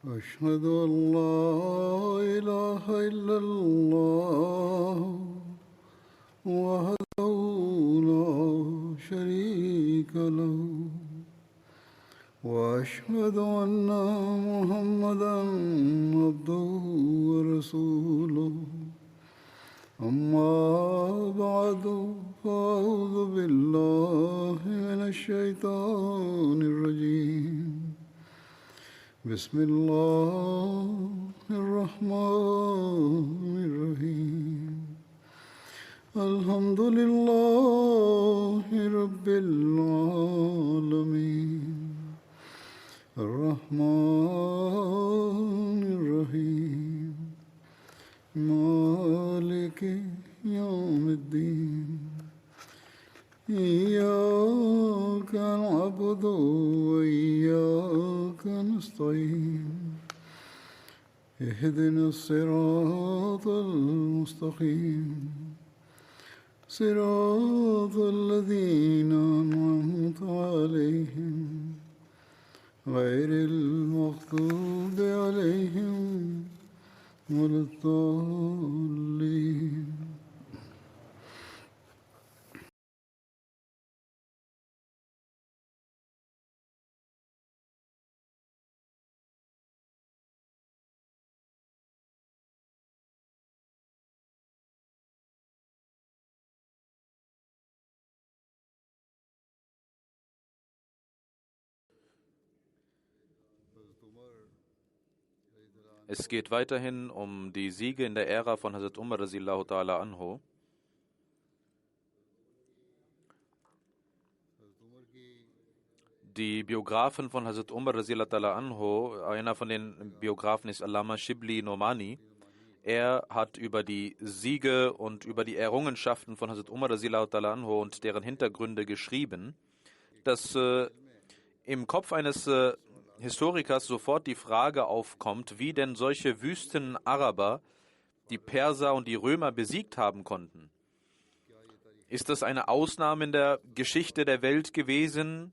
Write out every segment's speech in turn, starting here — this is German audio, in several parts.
أشهد أن لا إله إلا الله وحده لا شريك له وأشهد أن محمدا عبده ورسوله أما بعد فأعوذ بالله من الشيطان الرجيم بسم الله الرحمن الرحيم الحمد لله رب العالمين الرحمن الرحيم مالك يوم الدين إياك نعبد وإياك نستعين اهدنا الصراط المستقيم صراط الذين أنعمت عليهم غير المغضوب عليهم ولا الضالين. Es geht weiterhin um die Siege in der Ära von Hazrat Umar radiallahu ta'ala anhu. Die Biografen von Hazrat Umar radiallahu ta'ala anhu, einer von den Biografen ist Allama Shibli Nomani. Er hat über die Siege und über die Errungenschaften von Hazrat Umar radiallahu ta'ala anhu und deren Hintergründe geschrieben, dass im Kopf eines Historikers sofort die Frage aufkommt, wie denn solche Wüstenaraber die Perser und die Römer besiegt haben konnten. Ist das eine Ausnahme in der Geschichte der Welt gewesen?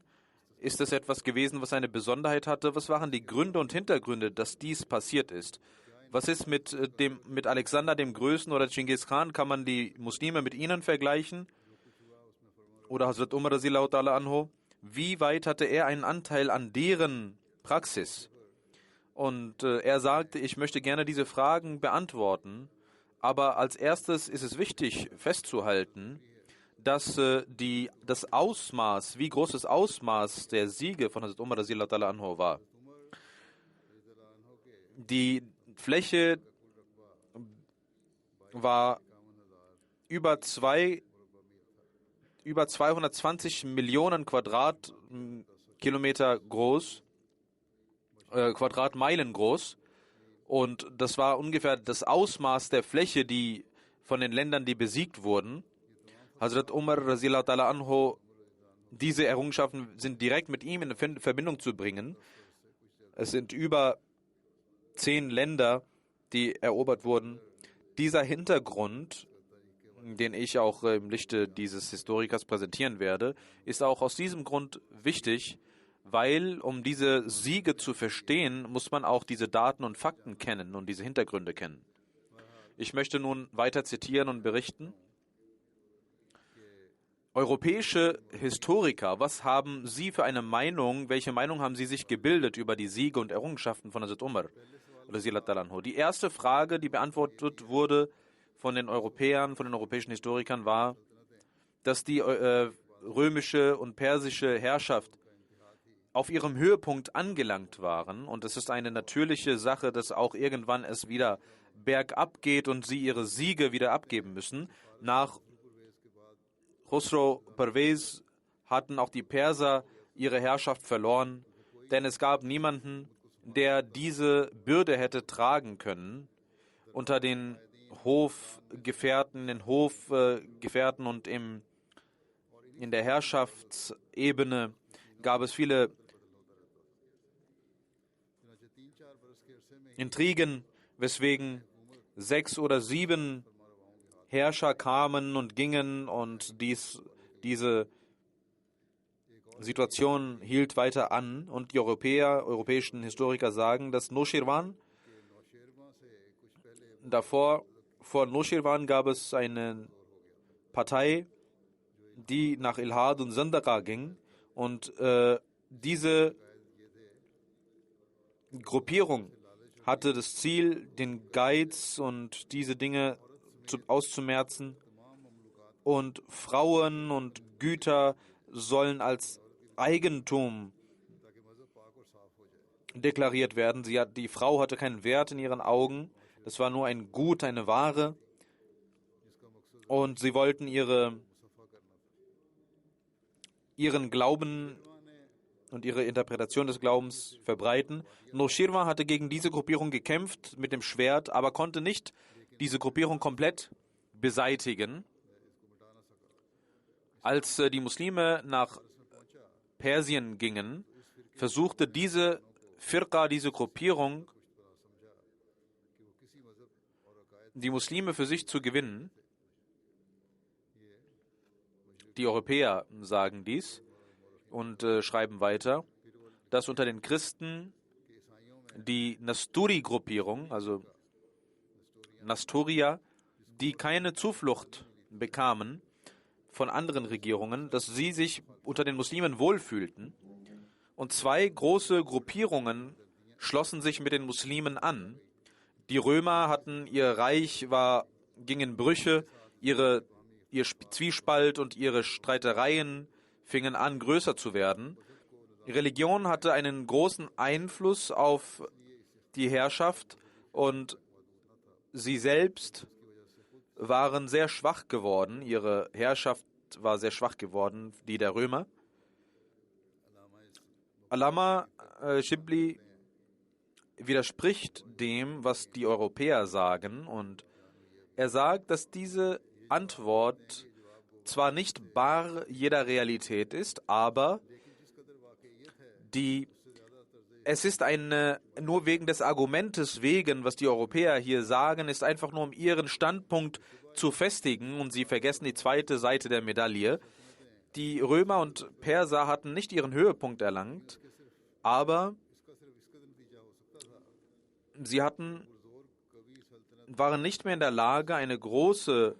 Ist das etwas gewesen, was eine Besonderheit hatte? Was waren die Gründe und Hintergründe, dass dies passiert ist? Was ist mit Alexander dem Größten oder Genghis Khan? Kann man die Muslime mit ihnen vergleichen? Oder Hazrat Umar radiallahu ta'ala anhu? Wie weit hatte er einen Anteil an deren Praxis? Und er sagte, ich möchte gerne diese Fragen beantworten, aber als erstes ist es wichtig festzuhalten, dass das Ausmaß, wie groß das Ausmaß der Siege von Hazrat Umar radiallahu ta'ala anhu war. Die Fläche war über 220 Millionen Quadratkilometer groß, Quadratmeilen groß, und das war ungefähr das Ausmaß der Fläche, die von den Ländern, die besiegt wurden. Hazrat Umar radiallahu ta'ala anhu, diese Errungenschaften sind direkt mit ihm in Verbindung zu bringen. Es sind über 10 Länder, die erobert wurden. Dieser Hintergrund, den ich auch im Lichte dieses Historikers präsentieren werde, ist auch aus diesem Grund wichtig, weil um diese Siege zu verstehen, muss man auch diese Daten und Fakten kennen und diese Hintergründe kennen. Ich möchte nun weiter zitieren und berichten. Europäische Historiker, was haben Sie für eine Meinung, welche Meinung haben Sie sich gebildet über die Siege und Errungenschaften von Hazrat Umar? Die erste Frage, die beantwortet wurde von den Europäern, von den europäischen Historikern, war, dass die römische und persische Herrschaft auf ihrem Höhepunkt angelangt waren, und es ist eine natürliche Sache, dass auch irgendwann es wieder bergab geht und sie ihre Siege wieder abgeben müssen. Nach Khosrow Pervez hatten auch die Perser ihre Herrschaft verloren, denn es gab niemanden, der diese Bürde hätte tragen können. Unter den Hofgefährten und in der Herrschaftsebene gab es viele Intrigen, weswegen 6 oder 7 Herrscher kamen und gingen und diese Situation hielt weiter an und die europäischen Historiker sagen, dass Noshirwan vor Noshirwan gab es eine Partei, die nach Ilhad und Zandaqa ging, und diese Gruppierung hatte das Ziel, den Geiz und diese Dinge auszumerzen, und Frauen und Güter sollen als Eigentum deklariert werden. Die Frau hatte keinen Wert in ihren Augen, das war nur ein Gut, eine Ware, und sie wollten ihren Glauben und ihre Interpretation des Glaubens verbreiten. Noshirwan hatte gegen diese Gruppierung gekämpft mit dem Schwert, aber konnte nicht diese Gruppierung komplett beseitigen. Als die Muslime nach Persien gingen, versuchte diese Firqa, diese Gruppierung, die Muslime für sich zu gewinnen. Die Europäer sagen dies und schreiben weiter, dass unter den Christen die Nasturi-Gruppierung, also Nasturia, die keine Zuflucht bekamen von anderen Regierungen, dass sie sich unter den Muslimen wohlfühlten. Und zwei große Gruppierungen schlossen sich mit den Muslimen an. Die Römer hatten, ihr Reich ging in Brüche, ihr Zwiespalt und ihre Streitereien fingen an, größer zu werden. Die Religion hatte einen großen Einfluss auf die Herrschaft und sie selbst waren sehr schwach geworden. Ihre Herrschaft war sehr schwach geworden, die der Römer. Allama Shibli widerspricht dem, was die Europäer sagen, und er sagt, dass diese Antwort zwar nicht bar jeder Realität ist, aber es ist nur wegen des Argumentes wegen, was die Europäer hier sagen, ist einfach nur um ihren Standpunkt zu festigen, und sie vergessen die zweite Seite der Medaille. Die Römer und Perser hatten nicht ihren Höhepunkt erlangt, aber sie waren nicht mehr in der Lage, eine große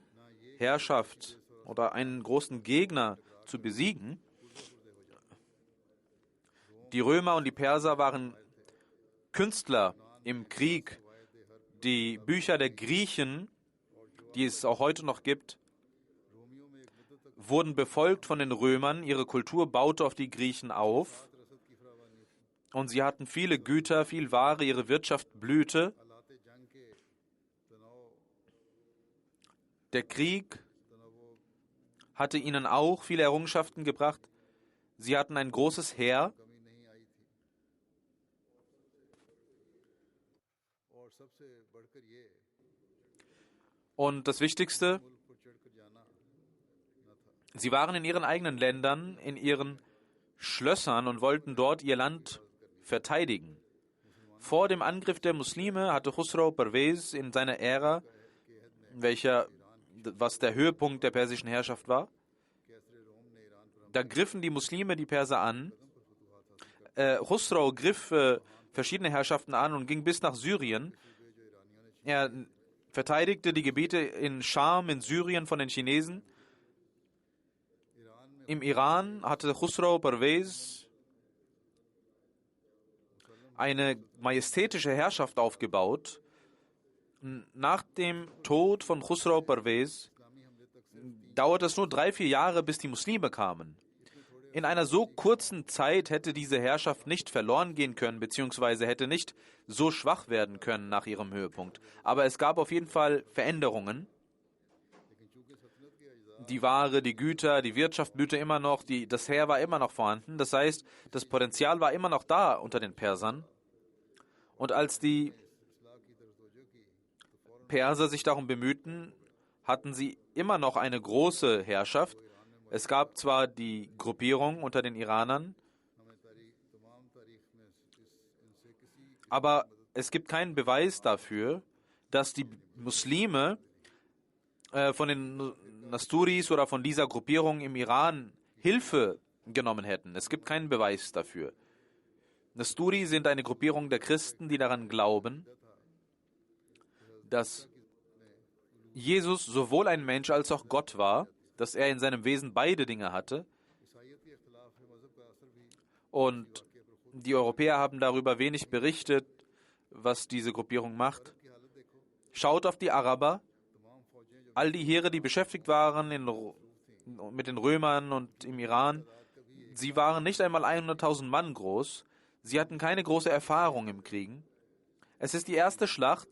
Herrschaft oder einen großen Gegner zu besiegen. Die Römer und die Perser waren Künstler im Krieg. Die Bücher der Griechen, die es auch heute noch gibt, wurden befolgt von den Römern. Ihre Kultur baute auf die Griechen auf. Und sie hatten viele Güter, viel Ware, ihre Wirtschaft blühte. Der Krieg hatte ihnen auch viele Errungenschaften gebracht. Sie hatten ein großes Heer. Und das Wichtigste, sie waren in ihren eigenen Ländern, in ihren Schlössern und wollten dort ihr Land verteidigen. Vor dem Angriff der Muslime hatte Khusrau Pervez in seiner Ära, was der Höhepunkt der persischen Herrschaft war, da griffen die Muslime die Perser an. Khusrau griff verschiedene Herrschaften an und ging bis nach Syrien. Er verteidigte die Gebiete in Scham, in Syrien von den Chinesen. Im Iran hatte Khusrau Pervez eine majestätische Herrschaft aufgebaut. Nach dem Tod von Khusrau Pervez dauerte es nur 3-4 Jahre, bis die Muslime kamen. In einer so kurzen Zeit hätte diese Herrschaft nicht verloren gehen können, beziehungsweise hätte nicht so schwach werden können nach ihrem Höhepunkt. Aber es gab auf jeden Fall Veränderungen. Die Ware, die Güter, die Wirtschaft blühte immer noch, das Heer war immer noch vorhanden. Das heißt, das Potenzial war immer noch da unter den Persern. Und als die Perser sich darum bemühten, hatten sie immer noch eine große Herrschaft. Es gab zwar die Gruppierung unter den Iranern, aber es gibt keinen Beweis dafür, dass die Muslime von den Nasturis oder von dieser Gruppierung im Iran Hilfe genommen hätten. Es gibt keinen Beweis dafür. Nasturi sind eine Gruppierung der Christen, die daran glauben, dass Jesus sowohl ein Mensch als auch Gott war, dass er in seinem Wesen beide Dinge hatte. Und die Europäer haben darüber wenig berichtet, was diese Gruppierung macht. Schaut auf die Araber. All die Heere, die beschäftigt waren mit den Römern und im Iran, sie waren nicht einmal 100.000 Mann groß. Sie hatten keine große Erfahrung im Kriegen. Es ist die erste Schlacht,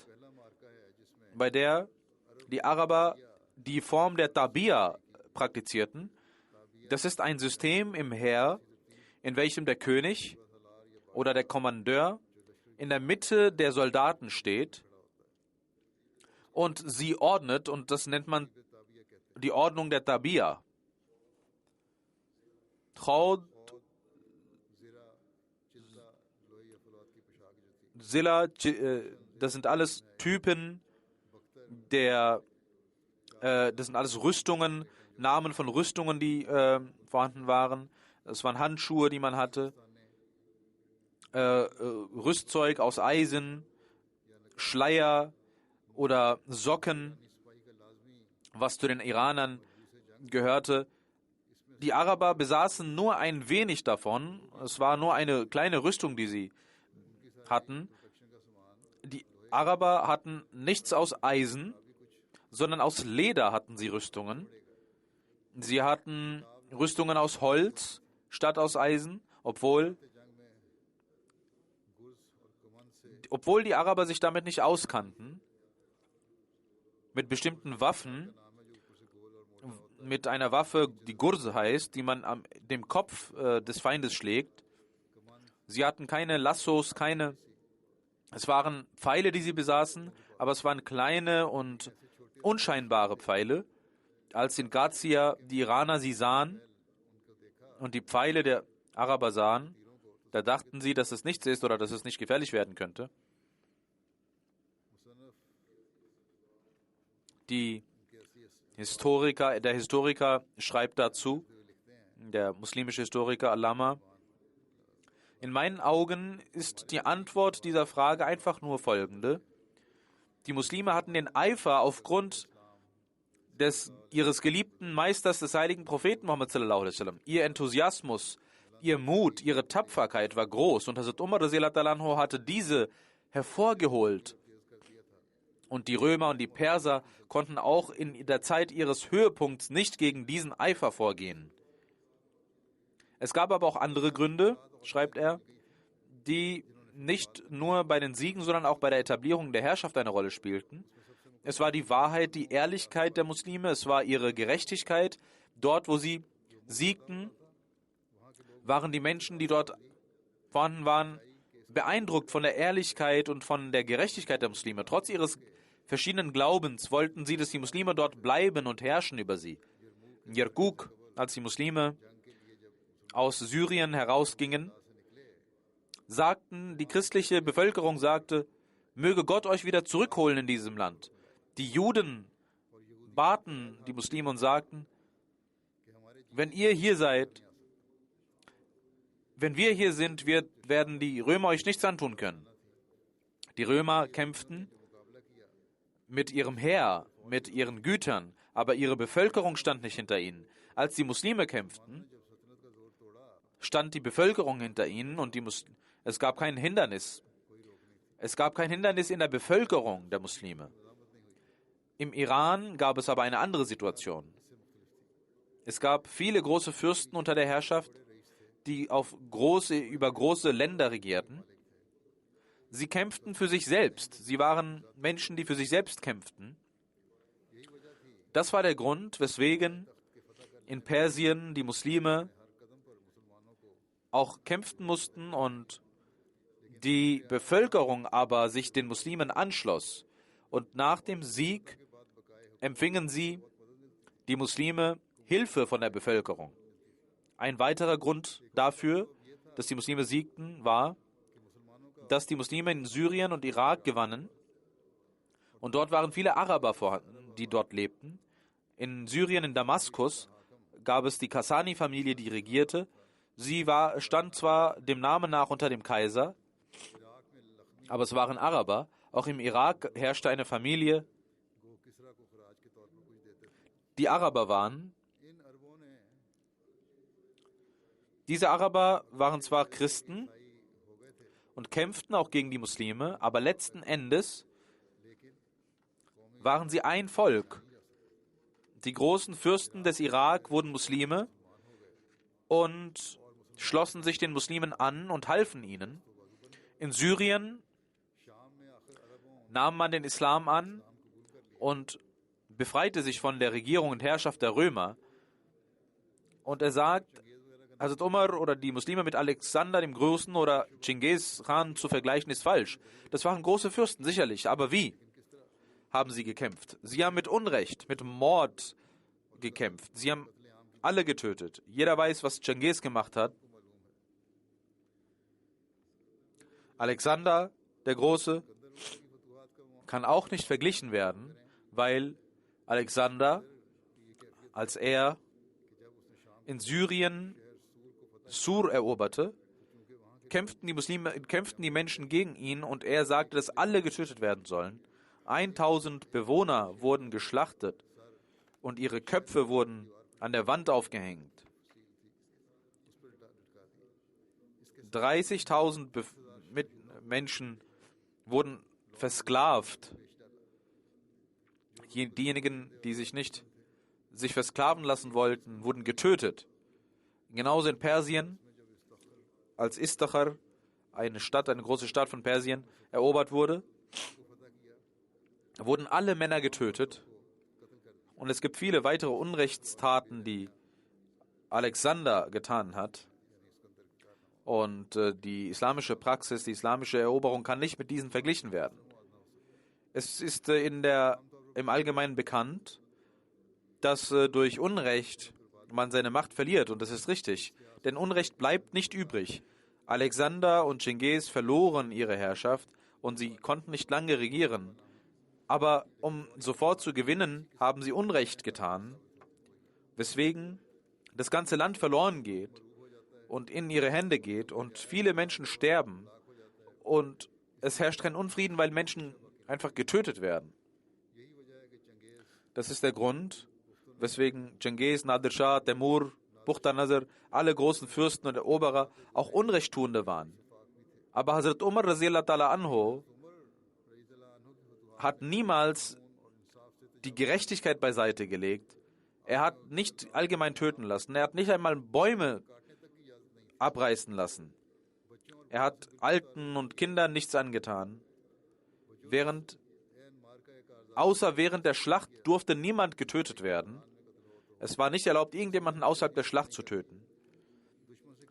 bei der die Araber die Form der Tabia praktizierten. Das ist ein System im Heer, in welchem der König oder der Kommandeur in der Mitte der Soldaten steht und sie ordnet, und das nennt man die Ordnung der Tabia. Traud, Silla, das sind alles Typen das sind alles Rüstungen, Namen von Rüstungen, die vorhanden waren. Es waren Handschuhe, die man hatte, Rüstzeug aus Eisen, Schleier oder Socken, was zu den Iranern gehörte. Die Araber besaßen nur ein wenig davon. Es war nur eine kleine Rüstung, die sie hatten. Die Araber hatten nichts aus Eisen, sondern aus Leder hatten sie Rüstungen. Sie hatten Rüstungen aus Holz statt aus Eisen, obwohl die Araber sich damit nicht auskannten. Mit bestimmten Waffen, mit einer Waffe, die Gurse heißt, die man an dem Kopf des Feindes schlägt. Sie hatten keine Lassos, es waren Pfeile, die sie besaßen, aber es waren kleine und unscheinbare Pfeile. Als in Gazia die Iraner sie sahen und die Pfeile der Araber sahen, da dachten sie, dass es nichts ist oder dass es nicht gefährlich werden könnte. Der Historiker schreibt dazu, der muslimische Historiker Allama: In meinen Augen ist die Antwort dieser Frage einfach nur folgende. Die Muslime hatten den Eifer aufgrund ihres geliebten Meisters, des heiligen Propheten Muhammad sallallahu alaihi wasallam. Ihr Enthusiasmus, ihr Mut, ihre Tapferkeit war groß und Hazrat Umar radhiyallahu anhu hatte diese hervorgeholt. Und die Römer und die Perser konnten auch in der Zeit ihres Höhepunkts nicht gegen diesen Eifer vorgehen. Es gab aber auch andere Gründe, schreibt er, die nicht nur bei den Siegen, sondern auch bei der Etablierung der Herrschaft eine Rolle spielten. Es war die Wahrheit, die Ehrlichkeit der Muslime, es war ihre Gerechtigkeit. Dort, wo sie siegten, waren die Menschen, die dort vorhanden waren, beeindruckt von der Ehrlichkeit und von der Gerechtigkeit der Muslime. Trotz ihres verschiedenen Glaubens wollten sie, dass die Muslime dort bleiben und herrschen über sie. In Kirkuk, als die Muslime aus Syrien herausgingen, die christliche Bevölkerung sagte, möge Gott euch wieder zurückholen in diesem Land. Die Juden baten die Muslime und sagten, wenn ihr hier seid, wenn wir hier sind, werden die Römer euch nichts antun können. Die Römer kämpften mit ihrem Heer, mit ihren Gütern, aber ihre Bevölkerung stand nicht hinter ihnen. Als die Muslime kämpften, stand die Bevölkerung hinter ihnen und es gab kein Hindernis. Es gab kein Hindernis in der Bevölkerung der Muslime. Im Iran gab es aber eine andere Situation. Es gab viele große Fürsten unter der Herrschaft, die über große Länder regierten. Sie kämpften für sich selbst. Sie waren Menschen, die für sich selbst kämpften. Das war der Grund, weswegen in Persien die Muslime auch kämpften mussten und die Bevölkerung aber sich den Muslimen anschloss. Und nach dem Sieg empfingen die Muslime Hilfe von der Bevölkerung. Ein weiterer Grund dafür, dass die Muslime siegten, war, dass die Muslime in Syrien und Irak gewannen. Und dort waren viele Araber vorhanden, die dort lebten. In Syrien, in Damaskus, gab es die Kassani-Familie, die regierte. stand zwar dem Namen nach unter dem Kaiser, aber es waren Araber. Auch im Irak herrschte eine Familie, die Araber waren. Diese Araber waren zwar Christen und kämpften auch gegen die Muslime, aber letzten Endes waren sie ein Volk. Die großen Fürsten des Irak wurden Muslime und schlossen sich den Muslimen an und halfen ihnen. In Syrien nahm man den Islam an und befreite sich von der Regierung und Herrschaft der Römer. Und er sagt, Hazrat Umar oder die Muslime mit Alexander dem Großen oder Genghis Khan zu vergleichen, ist falsch. Das waren große Fürsten, sicherlich. Aber wie haben sie gekämpft? Sie haben mit Unrecht, mit Mord gekämpft. Sie haben alle getötet. Jeder weiß, was Genghis gemacht hat. Alexander der Große kann auch nicht verglichen werden, weil Alexander, als er in Syrien Sur eroberte, kämpften die Menschen gegen ihn und er sagte, dass alle getötet werden sollen. 1000 Bewohner wurden geschlachtet und ihre Köpfe wurden an der Wand aufgehängt. 30.000 Menschen wurden versklavt. Diejenigen, die sich nicht versklaven lassen wollten, wurden getötet. Genauso in Persien, als Istachar, eine große Stadt von Persien, erobert wurde, wurden alle Männer getötet. Und es gibt viele weitere Unrechtstaten, die Alexander getan hat. Und die islamische Praxis, die islamische Eroberung kann nicht mit diesen verglichen werden. Es ist im Allgemeinen bekannt, dass durch Unrecht man seine Macht verliert. Und das ist richtig. Denn Unrecht bleibt nicht übrig. Alexander und Genghis verloren ihre Herrschaft und sie konnten nicht lange regieren. Aber um sofort zu gewinnen, haben sie Unrecht getan, weswegen das ganze Land verloren geht und in ihre Hände geht und viele Menschen sterben. Und es herrscht kein Unfrieden, weil Menschen einfach getötet werden. Das ist der Grund, weswegen Genghis, Nadir Shah, Temur, Bukhtar-Nasr, alle großen Fürsten und Eroberer auch Unrechttuende waren. Aber Hazrat Umar radhiyallahu ta'ala anhu hat niemals die Gerechtigkeit beiseite gelegt. Er hat nicht allgemein töten lassen. Er hat nicht einmal Bäume abreißen lassen. Er hat Alten und Kindern nichts angetan. Außer während der Schlacht durfte niemand getötet werden. Es war nicht erlaubt, irgendjemanden außerhalb der Schlacht zu töten.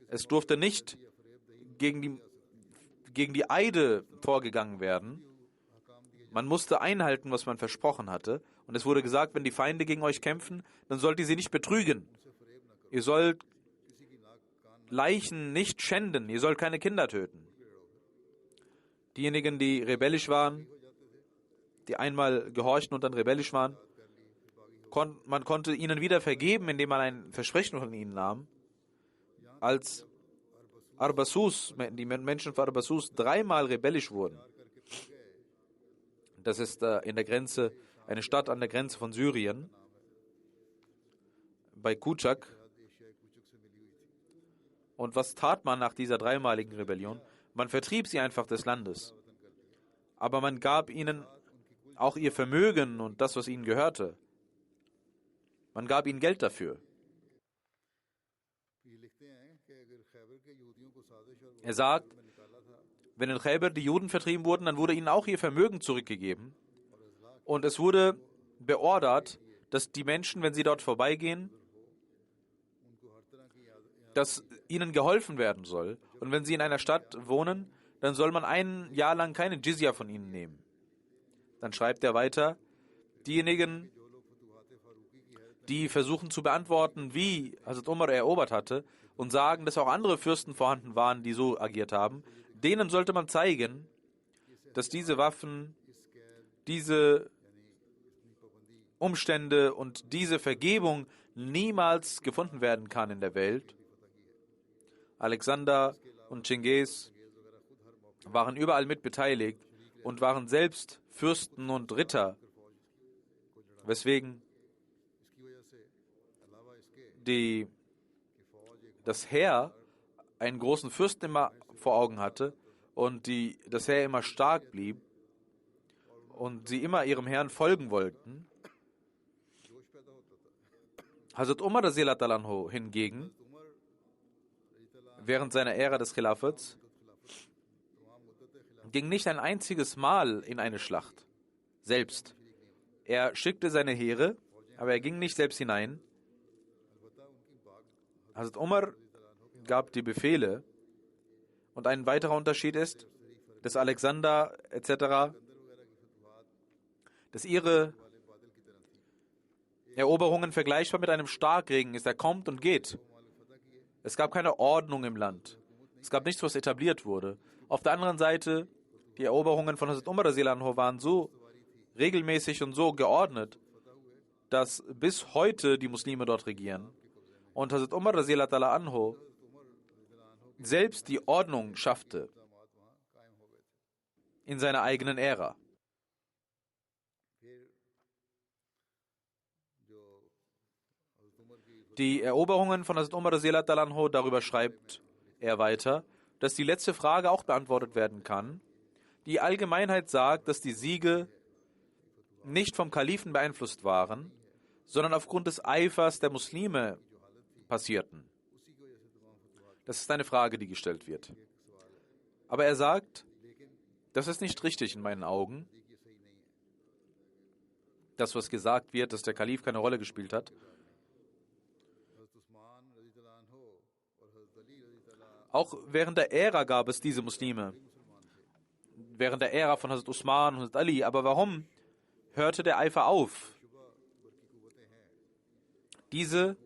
Es durfte nicht gegen die Eide vorgegangen werden. Man musste einhalten, was man versprochen hatte. Und es wurde gesagt, wenn die Feinde gegen euch kämpfen, dann sollt ihr sie nicht betrügen. Ihr sollt Leichen nicht schänden. Ihr sollt keine Kinder töten. Diejenigen, die rebellisch waren, die einmal gehorchten und dann rebellisch waren, man konnte ihnen wieder vergeben, indem man ein Versprechen von ihnen nahm. Als die Menschen von Arbasus 3-mal rebellisch wurden, das ist eine Stadt an der Grenze von Syrien, bei Kuchak. Und was tat man nach dieser 3-maligen Rebellion? Man vertrieb sie einfach des Landes. Aber man gab ihnen auch ihr Vermögen und das, was ihnen gehörte. Man gab ihnen Geld dafür. Er sagt, wenn in Khaybar die Juden vertrieben wurden, dann wurde ihnen auch ihr Vermögen zurückgegeben. Und es wurde beordert, dass die Menschen, wenn sie dort vorbeigehen, dass ihnen geholfen werden soll. Und wenn sie in einer Stadt wohnen, dann soll man 1 Jahr lang keine Jizya von ihnen nehmen. Dann schreibt er weiter, diejenigen, die versuchen zu beantworten, wie Hazrat Umar erobert hatte und sagen, dass auch andere Fürsten vorhanden waren, die so agiert haben, denen sollte man zeigen, dass diese Waffen, diese Umstände und diese Vergebung niemals gefunden werden kann in der Welt. Alexander und Chingis waren überall mit beteiligt und waren selbst Fürsten und Ritter, weswegen das Heer einen großen Fürsten immer vor Augen hatte und das Heer immer stark blieb und sie immer ihrem Herrn folgen wollten. Hazrat Umar Radhiyallahu anhu hingegen, während seiner Ära des Khilafats, ging nicht ein einziges Mal in eine Schlacht selbst. Er schickte seine Heere, aber er ging nicht selbst hinein. Hazrat Umar gab die Befehle. Und ein weiterer Unterschied ist, dass Alexander etc., dass ihre Eroberungen vergleichbar mit einem Starkregen ist. Er kommt und geht. Es gab keine Ordnung im Land. Es gab nichts, was etabliert wurde. Auf der anderen Seite, die Eroberungen von Hazrat Umar radhiyallahu anhu waren so regelmäßig und so geordnet, dass bis heute die Muslime dort regieren. Und Hazrat Umar radhiyallahu anhu selbst die Ordnung schaffte in seiner eigenen Ära. Die Eroberungen von Hazrat Umar radhiyallahu anhu, darüber schreibt er weiter, dass die letzte Frage auch beantwortet werden kann. Die Allgemeinheit sagt, dass die Siege nicht vom Kalifen beeinflusst waren, sondern aufgrund des Eifers der Muslime passierten. Das ist eine Frage, die gestellt wird. Aber er sagt, das ist nicht richtig in meinen Augen. Das, was gesagt wird, dass der Kalif keine Rolle gespielt hat. Auch während der Ära gab es diese Muslime. Während der Ära von Hazrat Usman und Hazrat Ali. Aber warum hörte der Eifer auf? Diese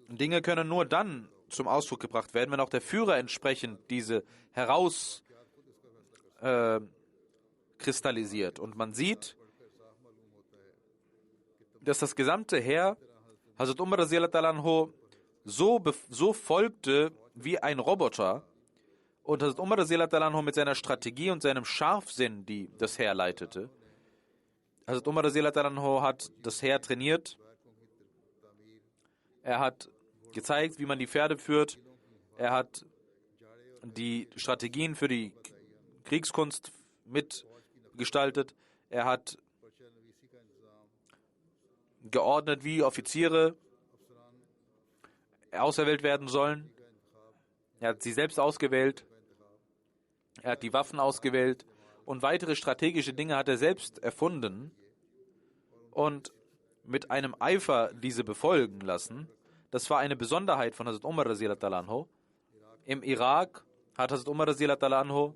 Dinge können nur dann zum Ausdruck gebracht werden, wenn auch der Führer entsprechend diese herauskristallisiert. Und man sieht, dass das gesamte Heer Hazrat Umar radhiyallahu anhu so folgte wie ein Roboter. Und Hazrat Umar radhiyallahu anhu mit seiner Strategie und seinem Scharfsinn, die das Heer leitete. Hazrat Umar radhiyallahu anhu hat das Heer trainiert. Er hat gezeigt, wie man die Pferde führt. Er hat die Strategien für die Kriegskunst mitgestaltet. Er hat geordnet, wie Offiziere auserwählt werden sollen. Er hat sie selbst ausgewählt. Er hat die Waffen ausgewählt. Und weitere strategische Dinge hat er selbst erfunden und mit einem Eifer diese befolgen lassen. Das war eine Besonderheit von Hazrat Umar radhiyallahu anhu. Im Irak hat Hazrat Umar radhiyallahu anhu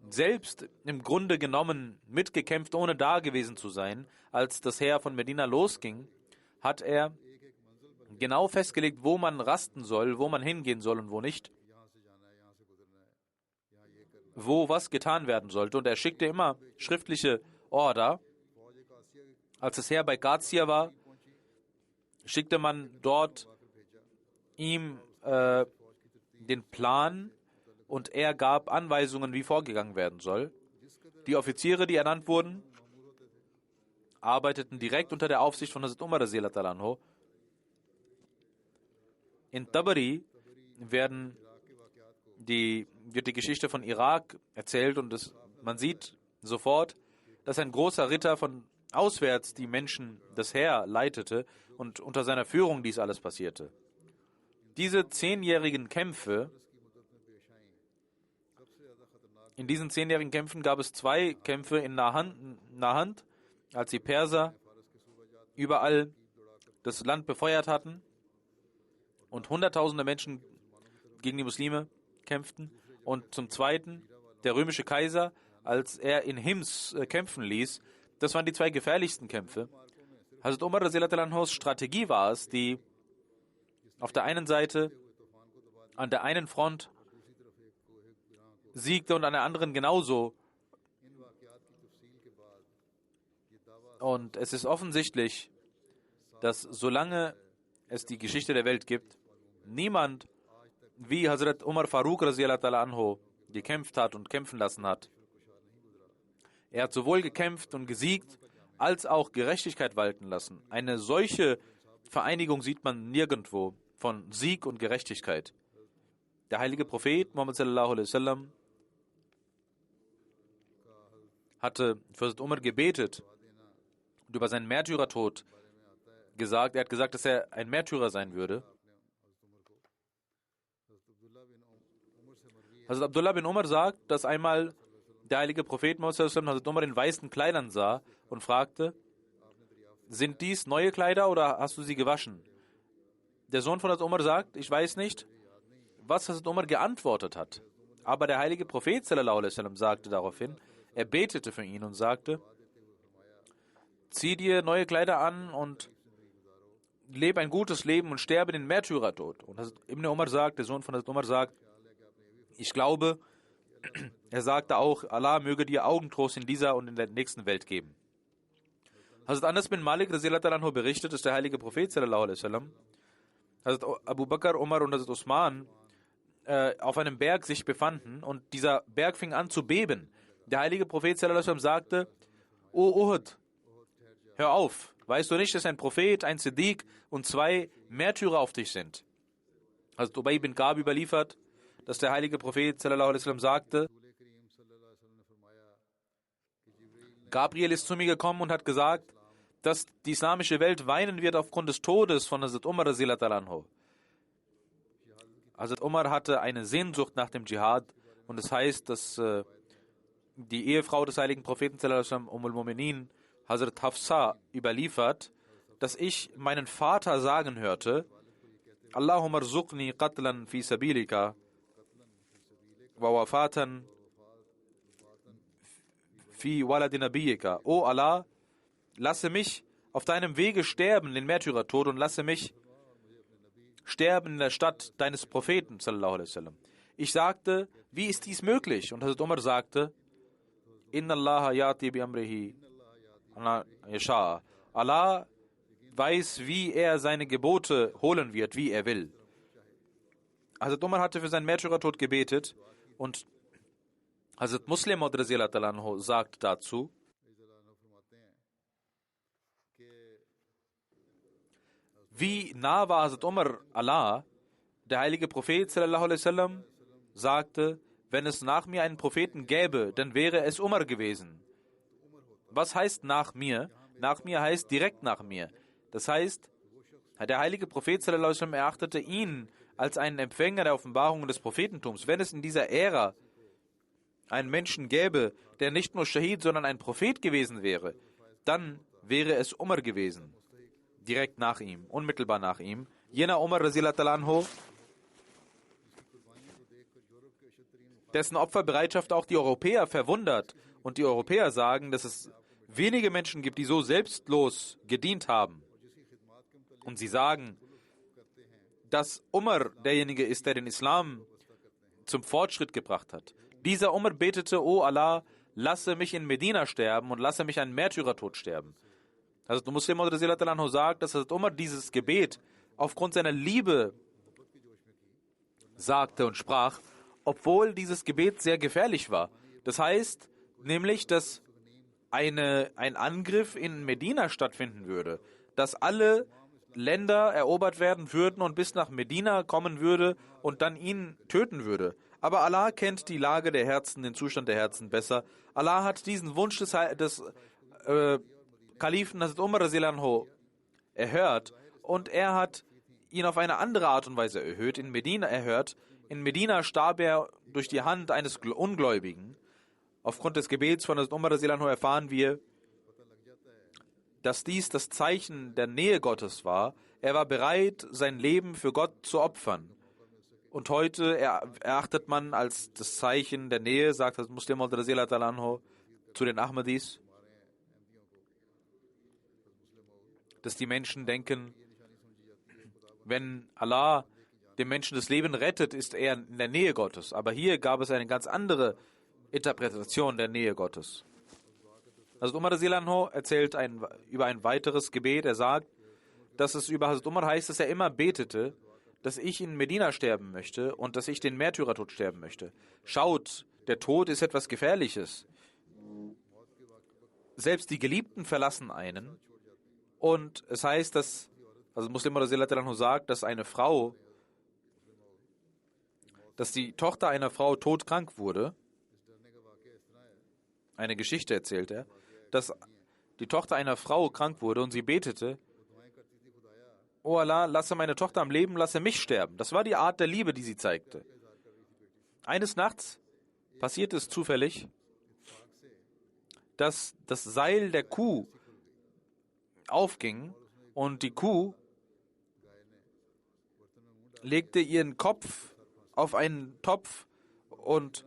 selbst im Grunde genommen mitgekämpft, ohne da gewesen zu sein. Als das Heer von Medina losging, hat er genau festgelegt, wo man rasten soll, wo man hingehen soll und wo nicht. Wo was getan werden sollte. Und er schickte immer schriftliche Order. Als das Heer bei Qadisiyah war, schickte man dort ihm den Plan und er gab Anweisungen, wie vorgegangen werden soll. Die Offiziere, die ernannt wurden, arbeiteten direkt unter der Aufsicht von Hazrat Umar radhiyallahu anhu. In Tabari wird die Geschichte von Irak erzählt und man sieht sofort, dass ein großer Ritter von auswärts die Menschen, das Heer leitete und unter seiner Führung dies alles passierte. Diese 10-jährigen Kämpfe, in diesen 10-jährigen Kämpfen gab es 2 Kämpfe in Nahand, als die Perser überall das Land befeuert hatten und Hunderttausende Menschen gegen die Muslime kämpften. Und zum Zweiten der römische Kaiser, als er in Hims kämpfen ließ. Das waren die 2 gefährlichsten Kämpfe. Hazrat Umar radhiyallahu anhus Strategie war es, die auf der einen Seite an der einen Front siegte und an der anderen genauso. Und es ist offensichtlich, dass solange es die Geschichte der Welt gibt, niemand wie Hazrat Umar Farooq radiallahu ta'ala anhu gekämpft hat und kämpfen lassen hat. Er hat sowohl gekämpft und gesiegt, als auch Gerechtigkeit walten lassen. Eine solche Vereinigung sieht man nirgendwo von Sieg und Gerechtigkeit. Der heilige Prophet Muhammad sallallahu alaihi wasallam hatte für Hazrat Umar gebetet und über seinen Märtyrertod gesagt. Er hat gesagt, dass er ein Märtyrer sein würde. Hazrat Abdullah bin Umar sagt, dass einmal der heilige Prophet Muhammad sallallahu alaihi wasallam Hazrat Umar in weißen Kleidern sah und fragte: Sind dies neue Kleider oder hast du sie gewaschen? Der Sohn von Hazrat Umar sagt: Ich weiß nicht, was Hazrat Umar geantwortet hat. Aber der heilige Prophet sallallahu alaihi wasallam sagte daraufhin, er betete für ihn und sagte: Zieh dir neue Kleider an und lebe ein gutes Leben und sterbe den Märtyrertod. Und Hazrat Ibn Umar sagt, der Sohn von Hazrat Umar sagt: Ich glaube, er sagte auch, Allah möge dir Augentrost in dieser und in der nächsten Welt geben. Hazrat Anas bin Malik radiallahu anhu berichtet, dass der heilige Prophet sallallahu alaihi wasallam, Hazrat Abu Bakr, Umar und Hazrat Usman auf einem Berg sich befanden und dieser Berg fing an zu beben. Der heilige Prophet sallallahu alaihi wasallam sagte: O Uhud, hör auf, weißt du nicht, dass ein Prophet, ein Siddiq und 2 Märtyrer auf dich sind? Hazrat Ubay bin Ka'b überliefert, dass der heilige Prophet sallallahu alaihi wasallam sagte: Gabriel ist zu mir gekommen und hat gesagt, dass die islamische Welt weinen wird aufgrund des Todes von Hazrat Umar radiallahu anhu. Hazrat Umar hatte eine Sehnsucht nach dem Dschihad und es heißt, dass die Ehefrau des heiligen Propheten sallallahu alaihi wasallam, Ummul Mu'minin, Hazrat Hafsa, überliefert, dass ich meinen Vater sagen hörte: Allahumma rzuqni qatlan fi sabilika wa wafatan fi waladi nabiyika. O Allah, lasse mich auf deinem Wege sterben, den Märtyrertod, und lasse mich sterben in der Stadt deines Propheten sallallahu alaihi wasallam. Ich sagte: Wie ist dies möglich? Und Hazrat Umar sagte: Inna Allah yati bi amrihi yasha. Allah weiß, wie er seine Gebote holen wird, wie er will. Hazrat Umar hatte für seinen Märtyrertod gebetet und Hazrat Muslim radiallahu anhu sagt dazu: Wie nah war Hazrat Umar Allah? Der heilige Prophet sallallahu alaihi wasallam sagte: Wenn es nach mir einen Propheten gäbe, dann wäre es Umar gewesen. Was heißt nach mir? Nach mir heißt direkt nach mir. Das heißt, der heilige Prophet sallallahu alaihi wasallam erachtete ihn als einen Empfänger der Offenbarung des Prophetentums. Wenn es in dieser Ära einen Menschen gäbe, der nicht nur Shahid, sondern ein Prophet gewesen wäre, dann wäre es Umar gewesen. Direkt nach ihm, unmittelbar nach ihm. Jener Umar radiallahu anhu, dessen Opferbereitschaft auch die Europäer verwundert. Und die Europäer sagen, dass es wenige Menschen gibt, die so selbstlos gedient haben. Und sie sagen, dass Umar derjenige ist, der den Islam zum Fortschritt gebracht hat. Dieser Umar betete: O Allah, lasse mich in Medina sterben und lasse mich einen Märtyrertod sterben. Also Muslim radiallahu anhu sagt, dass Umar dieses Gebet aufgrund seiner Liebe sagte und sprach, obwohl dieses Gebet sehr gefährlich war. Das heißt nämlich, dass ein Angriff in Medina stattfinden würde, dass alle Länder erobert werden würden und bis nach Medina kommen würde und dann ihn töten würde. Aber Allah kennt die Lage der Herzen, den Zustand der Herzen besser. Allah hat diesen Wunsch des Kalifen Hazrat Umar radiallahu anhu erhört und er hat ihn auf eine andere Art und Weise erhöht. In Medina starb er durch die Hand eines Ungläubigen. Aufgrund des Gebets von Hazrat Umar radiallahu anhu erfahren wir, dass dies das Zeichen der Nähe Gottes war. Er war bereit, sein Leben für Gott zu opfern. Und heute erachtet man als das Zeichen der Nähe, sagt Hazrat Muslim radiallahu anhu zu den Ahmadis, dass die Menschen denken, wenn Allah dem Menschen das Leben rettet, ist er in der Nähe Gottes. Aber hier gab es eine ganz andere Interpretation der Nähe Gottes. Also Umar radiallahu anhu erzählt über ein weiteres Gebet. Er sagt, dass es über Hazrat Umar heißt, dass er immer betete, dass ich in Medina sterben möchte und dass ich den Märtyrertod sterben möchte. Schaut, der Tod ist etwas Gefährliches. Selbst die Geliebten verlassen einen. Und es heißt, dass, also Muslim sagt, dass eine Frau, dass die Tochter einer Frau todkrank wurde. Eine Geschichte erzählt er, dass die Tochter einer Frau krank wurde und sie betete: O Allah, lasse meine Tochter am Leben, lasse mich sterben. Das war die Art der Liebe, die sie zeigte. Eines Nachts passiert es zufällig, dass das Seil der Kuh aufging und die Kuh legte ihren Kopf auf einen Topf und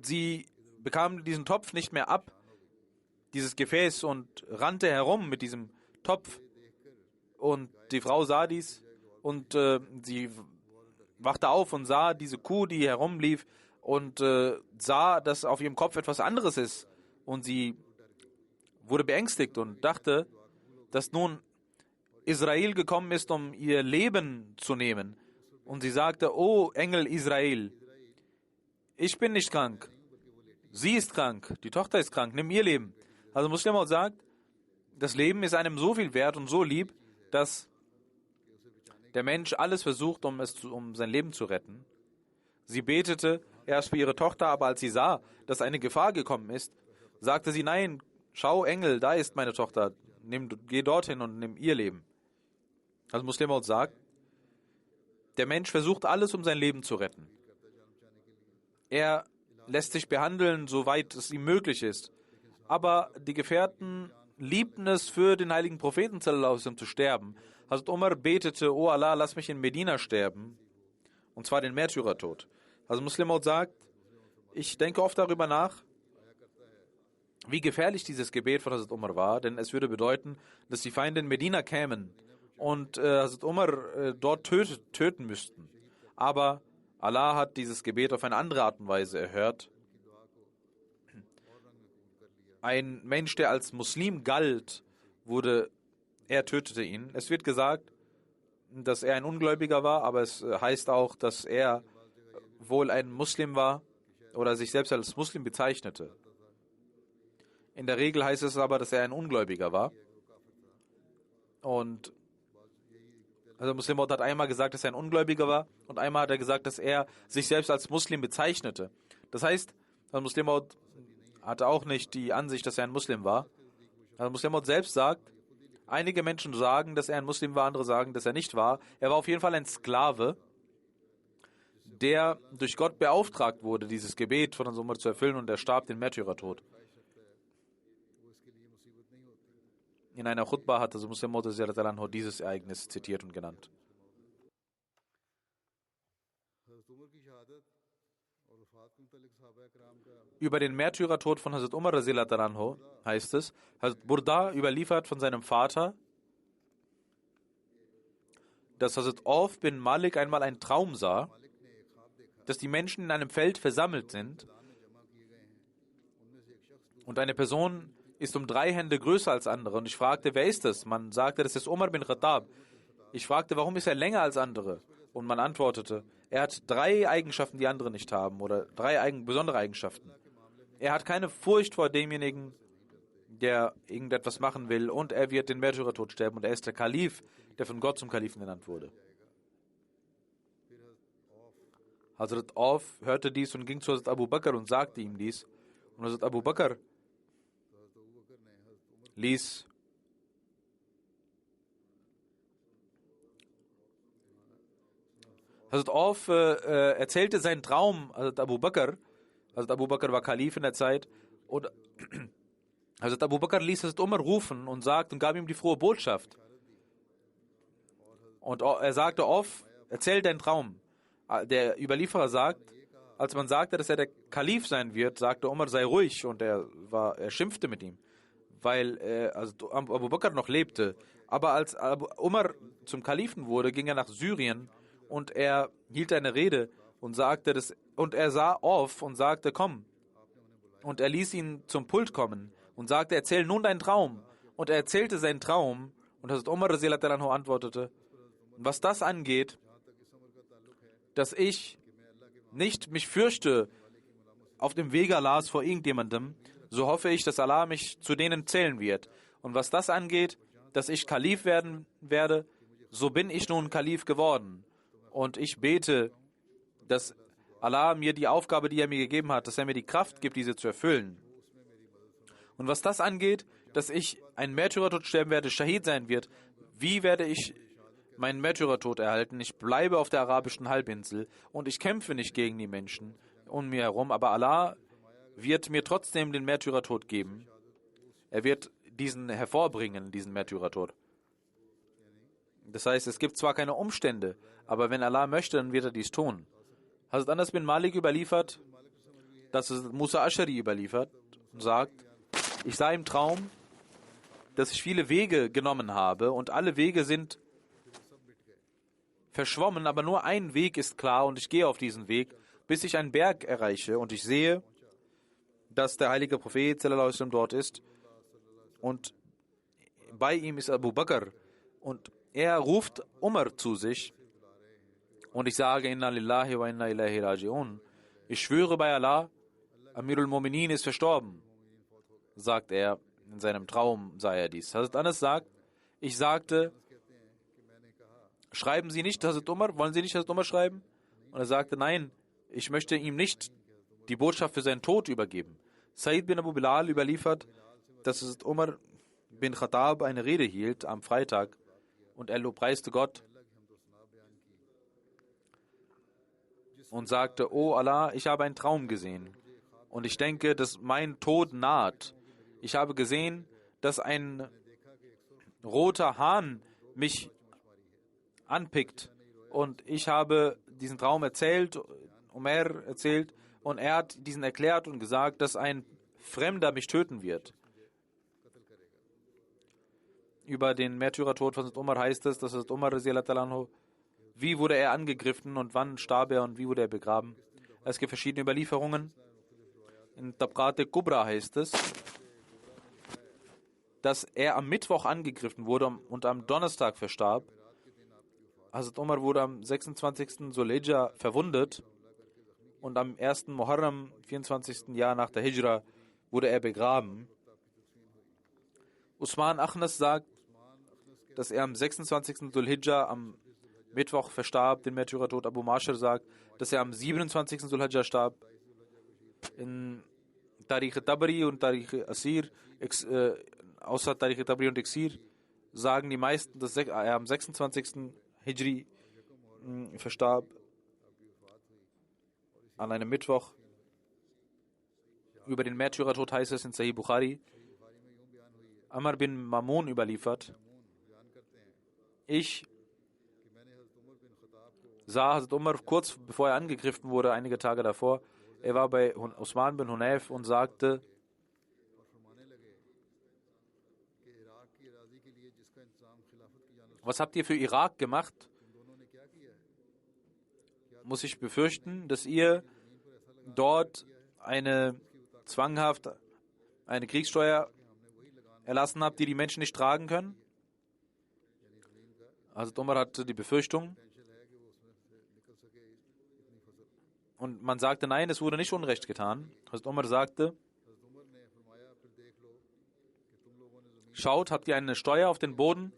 sie bekam diesen Topf nicht mehr ab, dieses Gefäß, und rannte herum mit diesem Topf. Und die Frau sah dies und sie wachte auf und sah diese Kuh, die herumlief, und sah, dass auf ihrem Kopf etwas anderes ist. Und sie wurde beängstigt und dachte, dass nun Israel gekommen ist, um ihr Leben zu nehmen. Und sie sagte: O Engel Israel, ich bin nicht krank. Sie ist krank, die Tochter ist krank, nimm ihr Leben. Also Muslim sagt, das Leben ist einem so viel wert und so lieb, dass der Mensch alles versucht, um sein Leben zu retten. Sie betete erst für ihre Tochter, aber als sie sah, dass eine Gefahr gekommen ist, sagte sie: Nein, schau Engel, da ist meine Tochter, geh dorthin und nimm ihr Leben. Also Muslim sagt, der Mensch versucht alles, um sein Leben zu retten. Er lässt sich behandeln, soweit es ihm möglich ist. Aber die Gefährten liebten es, für den heiligen Propheten zu sterben. Hazrat Umar betete: O Allah, lass mich in Medina sterben, und zwar den Märtyrertod. Also Muslim sagt, ich denke oft darüber nach, wie gefährlich dieses Gebet von Hazrat Umar war, denn es würde bedeuten, dass die Feinde in Medina kämen und Hazrat Umar dort töten müssten. Aber Allah hat dieses Gebet auf eine andere Art und Weise erhört. Ein Mensch, der als Muslim galt, er tötete ihn. Es wird gesagt, dass er ein Ungläubiger war, aber es heißt auch, dass er wohl ein Muslim war oder sich selbst als Muslim bezeichnete. In der Regel heißt es aber, dass er ein Ungläubiger war. Und also Muslim hat einmal gesagt, dass er ein Ungläubiger war, und einmal hat er gesagt, dass er sich selbst als Muslim bezeichnete. Das heißt, Muslim hatte auch nicht die Ansicht, dass er ein Muslim war. Muslim selbst sagt, einige Menschen sagen, dass er ein Muslim war, andere sagen, dass er nicht war. Er war auf jeden Fall ein Sklave, der durch Gott beauftragt wurde, dieses Gebet von Umar zu erfüllen, und er starb den Märtyrertod. In einer Khutbah hat Muslim dieses Ereignis zitiert und genannt. Über den Märtyrertod von Hazrat Umar heißt es, Hazrat Burda überliefert von seinem Vater, dass Hazrat Auf bin Malik einmal einen Traum sah, dass die Menschen in einem Feld versammelt sind und eine Person ist um 3 Hände größer als andere. Und ich fragte, wer ist das? Man sagte, das ist Umar bin Khattab. Ich fragte, warum ist er länger als andere? Und man antwortete, er hat 3 Eigenschaften, die andere nicht haben, oder 3 besondere Eigenschaften. Er hat keine Furcht vor demjenigen, der irgendetwas machen will, und er wird den Märtyrertod sterben, und er ist der Kalif, der von Gott zum Kalifen genannt wurde. Hazrat Auf hörte dies und ging zu Hazrat Abu Bakr und sagte ihm dies. Und Hazrat Abu Bakr ließ Hazrat Auf erzählte seinen Traum Hazrat Abu Bakr. Hazrat Abu Bakr war Kalif in der Zeit. Und Hazrat Abu Bakr ließ Hazrat Umar rufen und gab ihm die frohe Botschaft. Und er sagte: Auf, erzähl deinen Traum. Der Überlieferer sagt, als man sagte, dass er der Kalif sein wird, sagte Umar, sei ruhig, und er schimpfte mit ihm, weil Abu Bakr noch lebte. Aber als Umar zum Kalifen wurde, ging er nach Syrien und er hielt eine Rede und sagte und er sah auf und sagte: Komm. Und er ließ ihn zum Pult kommen und sagte: Erzähl nun deinen Traum. Und er erzählte seinen Traum, und Hazrat Umar antwortete: Was das angeht, dass ich nicht mich fürchte auf dem Wege Allahs vor irgendjemandem, so hoffe ich, dass Allah mich zu denen zählen wird. Und was das angeht, dass ich Kalif werden werde, so bin ich nun Kalif geworden. Und ich bete, dass Allah mir die Aufgabe, die er mir gegeben hat, dass er mir die Kraft gibt, diese zu erfüllen. Und was das angeht, dass ich einen Märtyrertod sterben werde, Schahid sein wird, wie werde ich meinen Märtyrertod erhalten? Ich bleibe auf der arabischen Halbinsel und ich kämpfe nicht gegen die Menschen um mir herum, aber Allah wird mir trotzdem den Märtyrertod geben. Er wird diesen hervorbringen, diesen Märtyrertod. Das heißt, es gibt zwar keine Umstände, aber wenn Allah möchte, dann wird er dies tun. Hazrat Anas bin Malik überliefert, dass es Musa Ashari überliefert und sagt, ich sah im Traum, dass ich viele Wege genommen habe und alle Wege sind verschwommen, aber nur ein Weg ist klar und ich gehe auf diesen Weg, bis ich einen Berg erreiche und ich sehe, dass der heilige Prophet sallallahu alaihi wasallam dort ist und bei ihm ist Abu Bakr und er ruft Umar zu sich und ich sage, Inna lillahi wa inna ilaihi raji'un. Ich schwöre bei Allah, Amirul Mu'minin ist verstorben, sagt er. In seinem Traum sah er dies. Hazrat Anas sagt, ich sagte, schreiben Sie nicht Hazrat Umar, wollen Sie nicht Hazrat Umar schreiben? Und er sagte, nein, ich möchte ihm nicht die Botschaft für seinen Tod übergeben. Said bin Abu Bilal überliefert, dass Hazrat Umar bin Khattab eine Rede hielt am Freitag und er lobpreiste Gott und sagte, O Allah, ich habe einen Traum gesehen und ich denke, dass mein Tod naht. Ich habe gesehen, dass ein roter Hahn mich anpickt und ich habe diesen Traum erzählt, Umar erzählt und er hat diesen erklärt und gesagt, dass ein Fremder mich töten wird. Über den Märtyrertod von Hazrat Umar heißt es, dass Hazrat Umar, wie wurde er angegriffen und wann starb er und wie wurde er begraben. Es gibt verschiedene Überlieferungen. In Tabqat Kubra heißt es, dass er am Mittwoch angegriffen wurde und am Donnerstag verstarb. Hazrat Umar wurde am 26. Zulhijjah verwundet und am 1. Muharram, 24. Jahr nach der Hijra, wurde er begraben. Usman Akhnas sagt, dass er am 26. Zulhijjah am Mittwoch verstarb, den Märtyrertod. Abu Mashir sagt, dass er am 27. Zulhijjah starb. In Tarikh Tabari und Tarikh Asir, außer Tarikh Tabari und Exir, sagen die meisten, dass er am 26. Hijri verstarb, an einem Mittwoch. Über den Märtyrertod heißt es in Sahih Bukhari, Amr bin Mamun überliefert, ich sah Hazrat Umar kurz bevor er angegriffen wurde, einige Tage davor. Er war bei Usman bin Hunayf und sagte, was habt ihr für Irak gemacht? Muss ich befürchten, dass ihr dort eine Kriegssteuer erlassen habt, die die Menschen nicht tragen können? Also Umar hatte die Befürchtung und man sagte, nein, es wurde nicht Unrecht getan. Also Umar sagte, schaut, habt ihr eine Steuer auf den Boden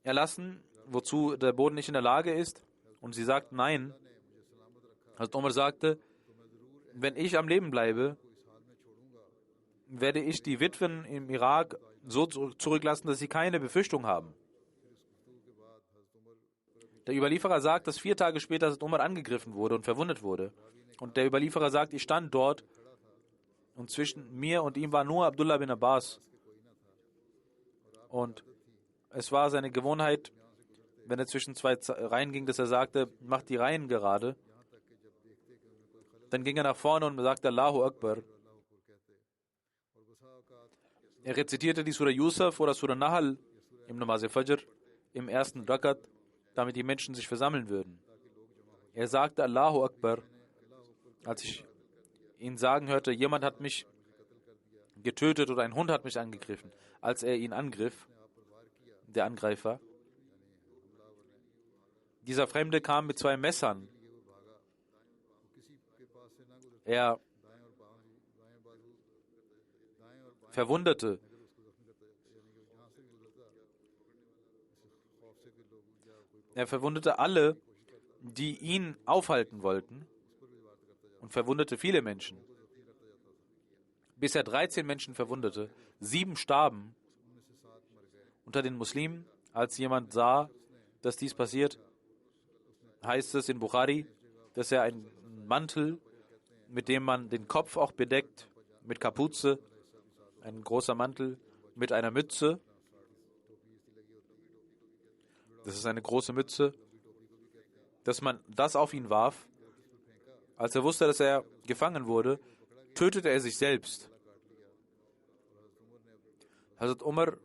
erlassen, wozu der Boden nicht in der Lage ist? Und sie sagt, nein. Also Umar sagte, wenn ich am Leben bleibe, werde ich die Witwen im Irak so zurücklassen, dass sie keine Befürchtung haben. Der Überlieferer sagt, dass 4 Tage später Hazrat Umar angegriffen wurde und verwundet wurde. Und der Überlieferer sagt, ich stand dort und zwischen mir und ihm war nur Abdullah bin Abbas. Und es war seine Gewohnheit, wenn er zwischen 2 Reihen ging, dass er sagte, macht die Reihen gerade. Dann ging er nach vorne und sagte Allahu Akbar. Er rezitierte die Surah Yusuf oder Surah Nahl im Namaz Fajr im ersten Rakat, damit die Menschen sich versammeln würden. Er sagte Allahu Akbar, als ich ihn sagen hörte, jemand hat mich getötet oder ein Hund hat mich angegriffen. Als er ihn angriff, der Angreifer, Dieser Fremde kam mit 2 Messern. Er verwundete alle, die ihn aufhalten wollten, und verwundete viele Menschen. Bis er 13 Menschen verwundete, 7 starben unter den Muslimen. Als jemand sah, dass dies passiert, heißt es in Bukhari, dass er einen Mantel, mit dem man den Kopf auch bedeckt, mit Kapuze, ein großer Mantel, mit einer Mütze. Das ist eine große Mütze, dass man das auf ihn warf. Als er wusste, dass er gefangen wurde, tötete er sich selbst. Hazrat Umar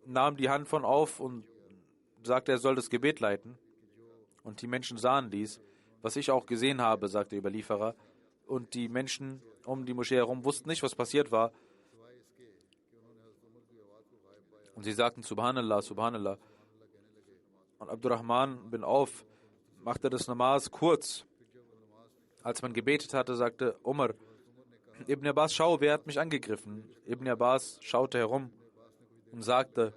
nahm die Hand von auf und sagte, er soll das Gebet leiten. Und die Menschen sahen dies, was ich auch gesehen habe, sagte der Überlieferer. Und die Menschen um die Moschee herum wussten nicht, was passiert war. Und sie sagten, Subhanallah, Subhanallah. Und Abdurrahman bin Auf machte das Namas kurz. Als man gebetet hatte, sagte Umar, Ibn Abbas, schau, wer hat mich angegriffen? Ibn Abbas schaute herum und sagte,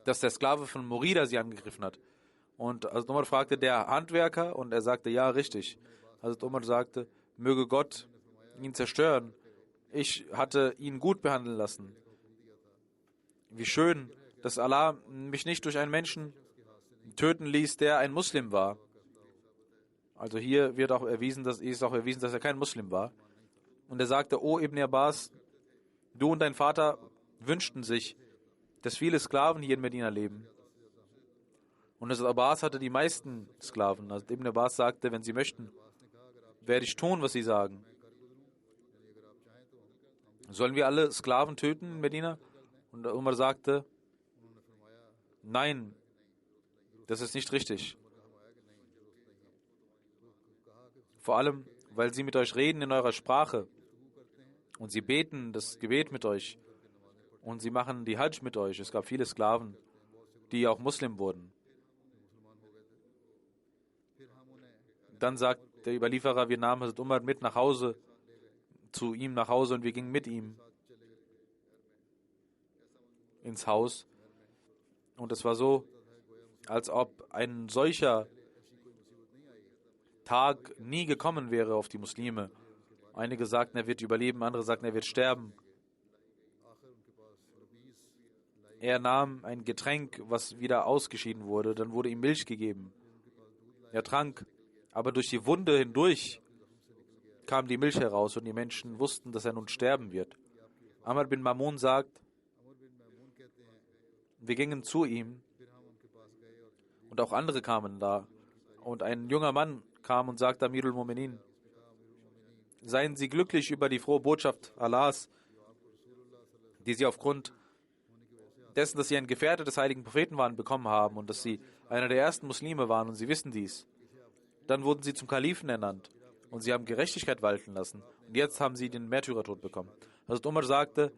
dass der Sklave von Murida sie angegriffen hat. Und Hazrat Umar fragte, der Handwerker? Und er sagte, ja, richtig. Hazrat Umar sagte, möge Gott ihn zerstören. Ich hatte ihn gut behandeln lassen. Wie schön, dass Allah mich nicht durch einen Menschen töten ließ, der ein Muslim war. Also hier wird auch erwiesen, dass er kein Muslim war. Und er sagte, O Ibn Abbas, du und dein Vater wünschten sich, dass viele Sklaven hier in Medina leben. Und Hazrat Abbas hatte die meisten Sklaven. Also Ibn Abbas sagte, wenn sie möchten, werde ich tun, was sie sagen. Sollen wir alle Sklaven töten in Medina? Und Umar sagte, nein, das ist nicht richtig. Vor allem, weil sie mit euch reden in eurer Sprache und sie beten das Gebet mit euch und sie machen die Hajj mit euch. Es gab viele Sklaven, die auch Muslim wurden. Dann sagt der Überlieferer, wir nahmen Hazrat Umar mit nach Hause, zu ihm nach Hause, und wir gingen mit ihm ins Haus. Und es war so, als ob ein solcher Tag nie gekommen wäre auf die Muslime. Einige sagten, er wird überleben, andere sagten, er wird sterben. Er nahm ein Getränk, was wieder ausgeschieden wurde, dann wurde ihm Milch gegeben. Er trank, aber durch die Wunde hindurch kam die Milch heraus und die Menschen wussten, dass er nun sterben wird. Amr bin Mamun sagt, wir gingen zu ihm und auch andere kamen da. Und ein junger Mann kam und sagte, Amirul Mu'minin, seien Sie glücklich über die frohe Botschaft Allahs, die Sie aufgrund dessen, dass Sie ein Gefährte des heiligen Propheten waren, bekommen haben und dass Sie einer der ersten Muslime waren und Sie wissen dies. Dann wurden Sie zum Kalifen ernannt und Sie haben Gerechtigkeit walten lassen und jetzt haben Sie den Märtyrertod bekommen. Hazrat Umar sagte,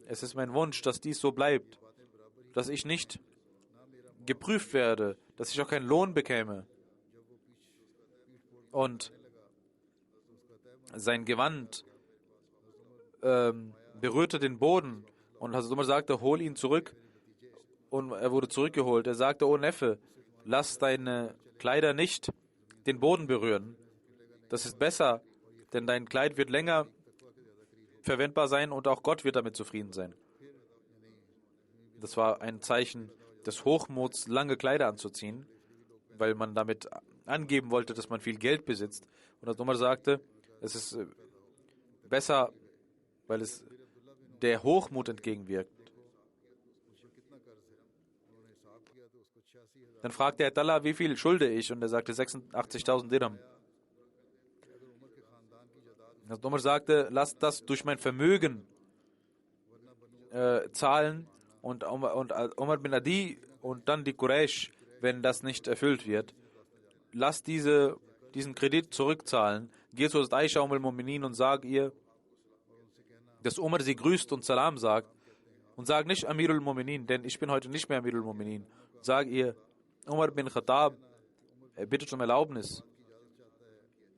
es ist mein Wunsch, dass dies so bleibt, dass ich nicht geprüft werde, dass ich auch keinen Lohn bekäme. Und sein Gewand berührte den Boden und Hazrat Umar sagte, hol ihn zurück. Und er wurde zurückgeholt. Er sagte, O Neffe, lass deine Kleider nicht den Boden berühren. Das ist besser, denn dein Kleid wird länger verwendbar sein und auch Gott wird damit zufrieden sein. Das war ein Zeichen des Hochmuts, lange Kleider anzuziehen, weil man damit angeben wollte, dass man viel Geld besitzt. Und Hazrat Umar sagte, es ist besser, weil es der Hochmut entgegenwirkt. Dann fragte er Talha, wie viel schulde ich? Und er sagte 86.000 Dirham. Hazrat Umar sagte, lass das durch mein Vermögen zahlen und Umar bin Adi und dann die Quraysh, wenn das nicht erfüllt wird. Lass diesen Kredit zurückzahlen. Geh zu Hazrat Aisha al-Mu'minin und sag ihr, dass Umar sie grüßt und Salam sagt. Und sag nicht Amirul Mu'minin, denn ich bin heute nicht mehr Amirul Mu'minin. Sag ihr, Umar bin Khattab bittet um Erlaubnis,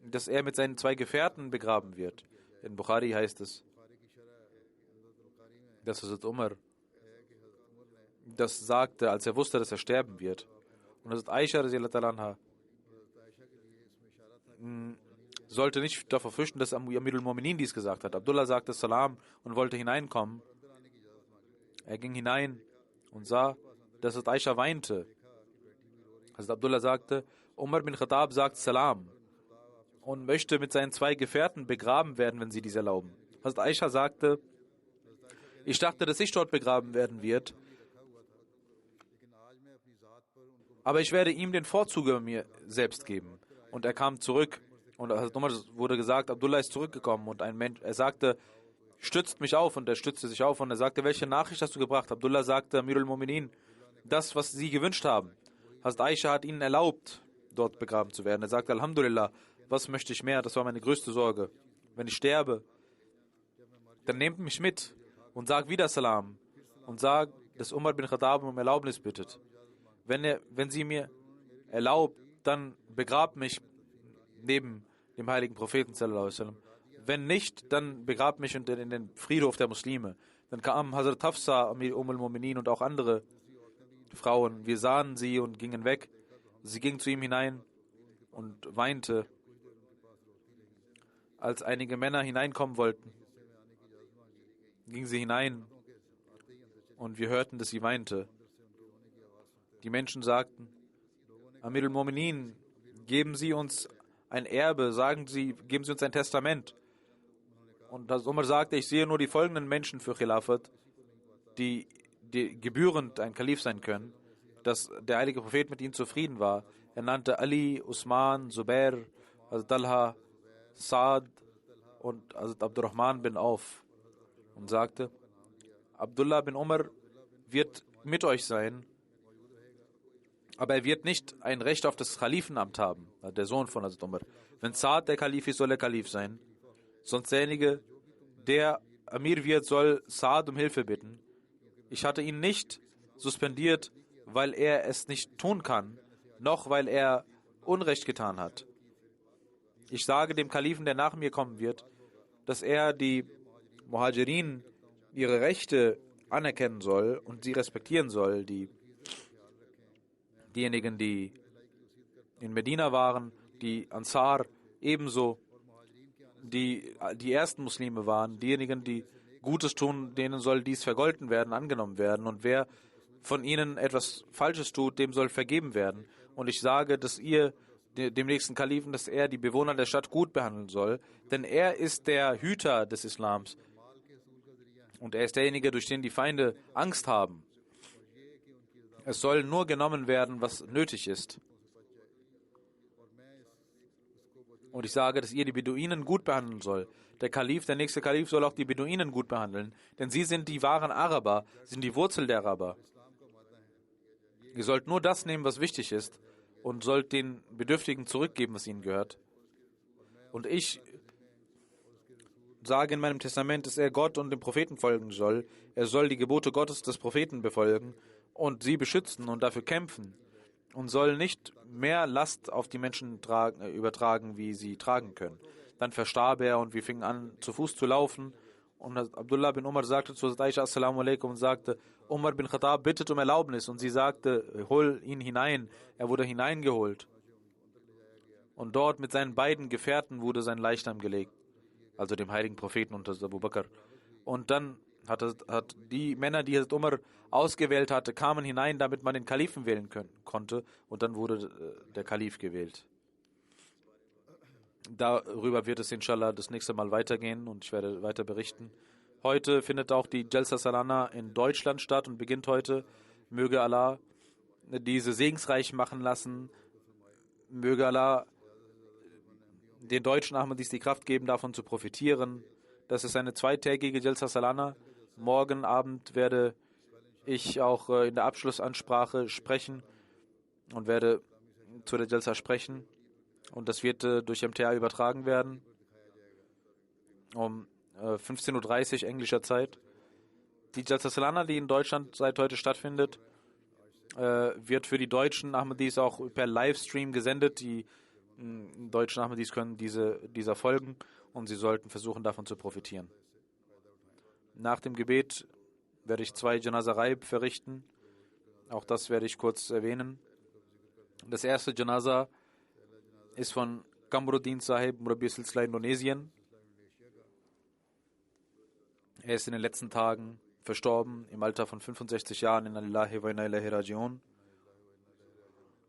dass er mit seinen 2 Gefährten begraben wird. In Bukhari heißt es, dass Hazrat Umar das sagte, als er wusste, dass er sterben wird. Und Hazrat Aisha radiallahu anha sollte nicht davor fürchten, dass Amirul Mu'minin dies gesagt hat. Abdullah sagte Salam und wollte hineinkommen. Er ging hinein und sah, dass Hazrat Aisha weinte. Hazrat Abdullah sagte, Umar bin Khattab sagt Salam und möchte mit seinen 2 Gefährten begraben werden, wenn sie dies erlauben. Hazrat Aisha sagte, ich dachte, dass ich dort begraben werden wird, aber ich werde ihm den Vorzug über mir selbst geben. Und er kam zurück und Hazrat Umar wurde gesagt, Abdullah ist zurückgekommen und ein Mensch, er sagte, stützt mich auf, und er stützte sich auf und er sagte, welche Nachricht hast du gebracht? Abdullah sagte, Amirul Mu'minin, das, was sie gewünscht haben. Hazrat Aisha hat ihnen erlaubt, dort begraben zu werden. Er sagte, Alhamdulillah, was möchte ich mehr? Das war meine größte Sorge. Wenn ich sterbe, dann nehmt mich mit und sagt wieder Salam und sagt, dass Umar bin Khattab um Erlaubnis bittet. Wenn sie mir erlaubt, dann begrabt mich neben dem heiligen Propheten sallallahu alaihi wasallam. Wenn nicht, dann begrabt mich in den Friedhof der Muslime. Dann kam Hazrat Hafsa, al-Mu'minin und auch andere Frauen. Wir sahen sie und gingen weg. Sie ging zu ihm hinein und weinte. Als einige Männer hineinkommen wollten, ging sie hinein und wir hörten, dass sie weinte. Die Menschen sagten, Amir al-Mu'minin, geben Sie uns ein Erbe, geben Sie uns ein Testament. Und Umar sagte, ich sehe nur die folgenden Menschen für Khilafat, die gebührend ein Kalif sein können, dass der heilige Prophet mit ihnen zufrieden war. Er nannte Ali, Usman, Zubair, Talha, Saad und Abdurrahman bin Auf und sagte, Abdullah bin Umar wird mit euch sein, aber er wird nicht ein Recht auf das Khalifenamt haben, der Sohn von Hazrat Umar. Wenn Saad der Kalif ist, soll er Kalif sein. Sonst derjenige, der Amir wird, soll Saad um Hilfe bitten. Ich hatte ihn nicht suspendiert, weil er es nicht tun kann, noch weil er Unrecht getan hat. Ich sage dem Kalifen, der nach mir kommen wird, dass er die Muhajirin ihre Rechte anerkennen soll und sie respektieren soll, diejenigen, die in Medina waren, die Ansar ebenso, die ersten Muslime waren, diejenigen, die Gutes tun, denen soll dies vergolten werden, angenommen werden. Und wer von ihnen etwas Falsches tut, dem soll vergeben werden. Und ich sage, dass ihr dem nächsten Kalifen, dass er die Bewohner der Stadt gut behandeln soll, denn er ist der Hüter des Islams. Und er ist derjenige, durch den die Feinde Angst haben. Es soll nur genommen werden, was nötig ist. Und ich sage, dass ihr die Beduinen gut behandeln soll. Der nächste Kalif soll auch die Beduinen gut behandeln, denn sie sind die wahren Araber, sind die Wurzel der Araber. Ihr sollt nur das nehmen, was wichtig ist, und sollt den Bedürftigen zurückgeben, was ihnen gehört. Und ich sage in meinem Testament, dass er Gott und dem Propheten folgen soll. Er soll die Gebote Gottes des Propheten befolgen und sie beschützen und dafür kämpfen und soll nicht mehr Last auf die Menschen übertragen, wie sie tragen können. Dann verstarb er und wir fingen an, zu Fuß zu laufen. Und Abdullah bin Umar sagte zu Aisha Assalamu alaikum und sagte, Umar bin Khattab bittet um Erlaubnis. Und sie sagte, hol ihn hinein. Er wurde hineingeholt. Und dort mit seinen beiden Gefährten wurde sein Leichnam gelegt. Also dem heiligen Propheten unter Abu Bakr. Und dann hat die Männer, die Hazrat Umar ausgewählt hatte, kamen hinein, damit man den Kalifen wählen konnte. Und dann wurde der Kalif gewählt. Darüber wird es inshallah das nächste Mal weitergehen und ich werde weiter berichten. Heute findet auch die Jalsa Salana in Deutschland statt und beginnt heute. Möge Allah diese segensreich machen lassen. Möge Allah den deutschen Ahmadis die Kraft geben, davon zu profitieren. Das ist eine zweitägige Jalsa Salana. Morgen Abend werde ich auch in der Abschlussansprache sprechen und werde zu der Jalsa sprechen. Und das wird durch MTA übertragen werden um 15:30 Uhr englischer Zeit. Die Jalsa Salana, die in Deutschland seit heute stattfindet, wird für die deutschen Ahmadis auch per Livestream gesendet. Die deutschen Ahmadis können dieser folgen und sie sollten versuchen, davon zu profitieren. Nach dem Gebet werde ich 2 Janaza Raib verrichten. Auch das werde ich kurz erwähnen. Das erste Janaza ist von Kamruddin Sahib, Murabbi Silsila, Indonesien. Er ist in den letzten Tagen verstorben, im Alter von 65 Jahren, in Allahi wa inna ilaihi raji'un.